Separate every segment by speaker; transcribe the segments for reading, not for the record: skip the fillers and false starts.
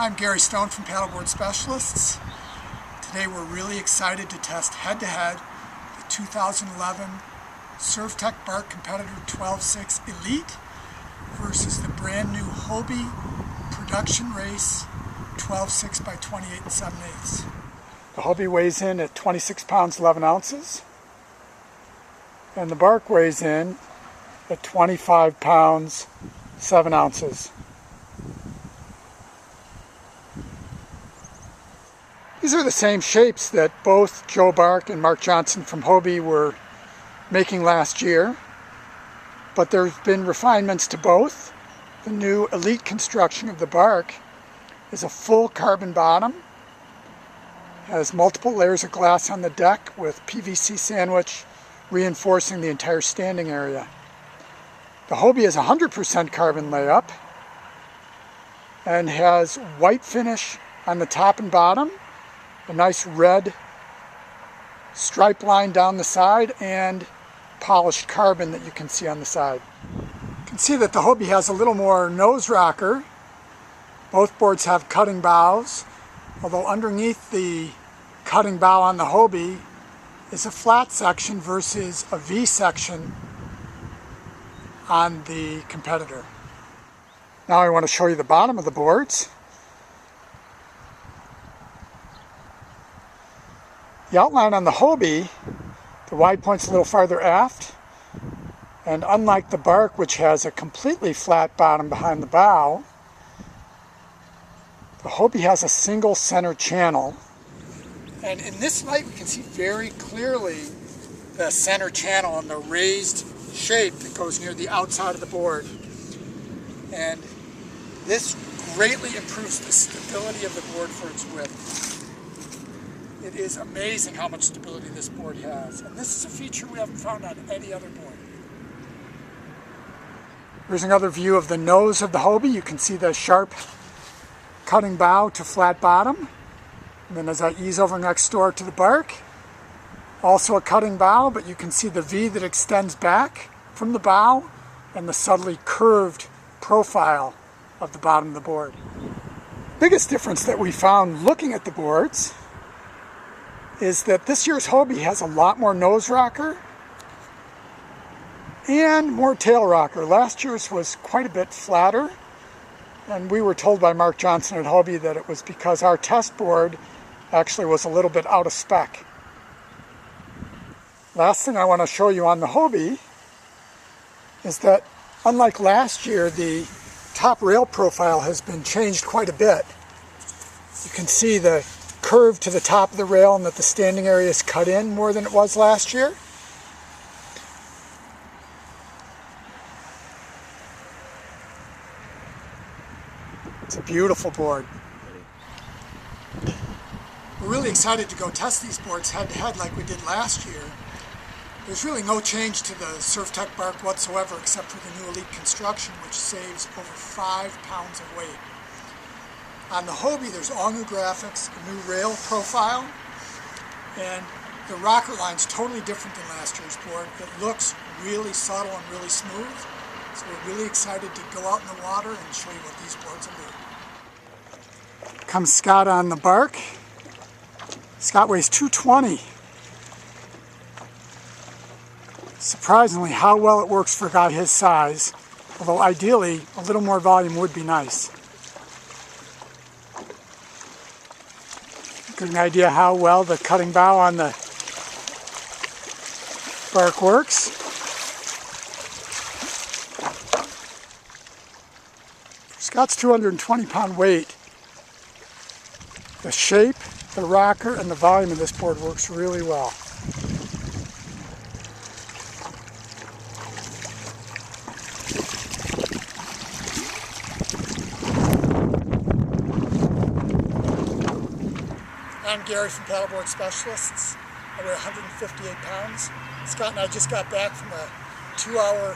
Speaker 1: I'm Gary Stone from Paddleboard Specialists. Today we're really excited to test head-to-head the 2011 Surftech Bark Competitor 12.6 Elite versus the brand new Hobie Production Race 12.6 by 28 7/8. The Hobie weighs in at 26 pounds 11 ounces and the Bark weighs in at 25 pounds 7 ounces. These are the same shapes that both Joe Bark and Mark Johnson from Hobie were making last year, but there's been refinements to both. The new Elite construction of the Bark is a full carbon bottom, has multiple layers of glass on the deck with PVC sandwich reinforcing the entire standing area. The Hobie is 100% carbon layup and has white finish on the top and bottom, a nice red stripe line down the side, and polished carbon that you can see on the side. You can see that the Hobie has a little more nose rocker. Both boards have cutting bows, although underneath the cutting bow on the Hobie is a flat section versus a V section on the competitor. Now I want to show you the bottom of the boards. The outline on the Hobie, the wide point's a little farther aft, and unlike the Bark, which has a completely flat bottom behind the bow, the Hobie has a single center channel. And in this light we can see very clearly the center channel and the raised shape that goes near the outside of the board. And this greatly improves the stability of the board for its width. It is amazing how much stability this board has, and this is a feature we haven't found on any other board. Here's another view of the nose of the Hobie. You can see the sharp cutting bow to flat bottom. And then as I ease over next door to the Bark, also a cutting bow, but you can see the V that extends back from the bow and the subtly curved profile of the bottom of the board. Biggest difference that we found looking at the boards is that this year's Hobie has a lot more nose rocker and more tail rocker. Last year's was quite a bit flatter, and we were told by Mark Johnson at Hobie that it was because our test board actually was a little bit out of spec. Last thing I want to show you on the Hobie is that unlike last year, the top rail profile has been changed quite a bit. You can see the curve to the top of the rail and that the standing area is cut in more than it was last year. It's a beautiful board. We're really excited to go test these boards head-to-head like we did last year. There's really no change to the Surftech Bark whatsoever except for the new Elite construction, which saves over 5 pounds of weight. On the Hobie, there's all new graphics, a new rail profile, and the rocker line's totally different than last year's board. It looks really subtle and really smooth, so we're really excited to go out in the water and show you what these boards will do. Comes Scott on the Bark. Scott weighs 220. Surprisingly how well it works for a guy his size, although ideally a little more volume would be nice. Get an idea how well the cutting bow on the Bark works. For Scott's 220-pound weight, the shape, the rocker, and the volume of this board works really well. I'm Gary from Paddleboard Specialists. I weigh 158 pounds. Scott and I just got back from a 2-hour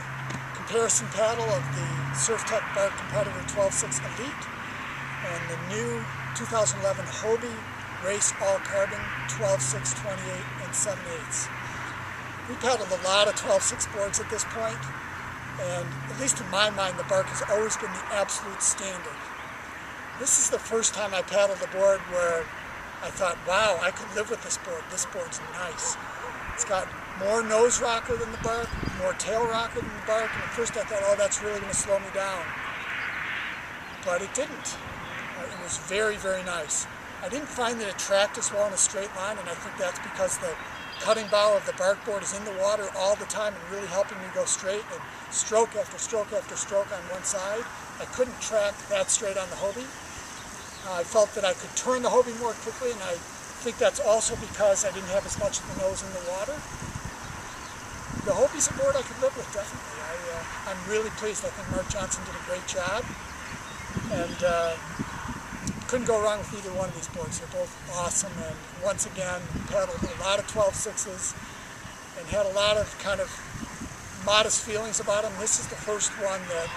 Speaker 1: comparison paddle of the Surftech Bark Competitor 12.6 Elite and the new 2011 Hobie Race All Carbon 12.6, 28, and 7/8. We paddled a lot of 12.6 boards at this point, and at least in my mind, the Bark has always been the absolute standard. This is the first time I paddled a board where I thought, wow, I could live with this board. This board's nice. It's got more nose rocker than the Bark, more tail rocker than the Bark, and at first I thought, oh, that's really going to slow me down. But it didn't. It was very, very nice. I didn't find that it tracked as well in a straight line, and I think that's because the cutting bow of the Bark board is in the water all the time and really helping me go straight, and stroke after stroke after stroke on one side. I couldn't track that straight on the Hobie. I felt that I could turn the Hobie more quickly, and I think that's also because I didn't have as much of the nose in the water. The Hobie's a board I could live with, definitely. I'm really pleased. I think Mark Johnson did a great job, and couldn't go wrong with either one of these boards. They're both awesome, and once again, paddled a lot of 12.6s and had a lot of kind of modest feelings about them. This is the first one that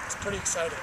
Speaker 1: is pretty exciting.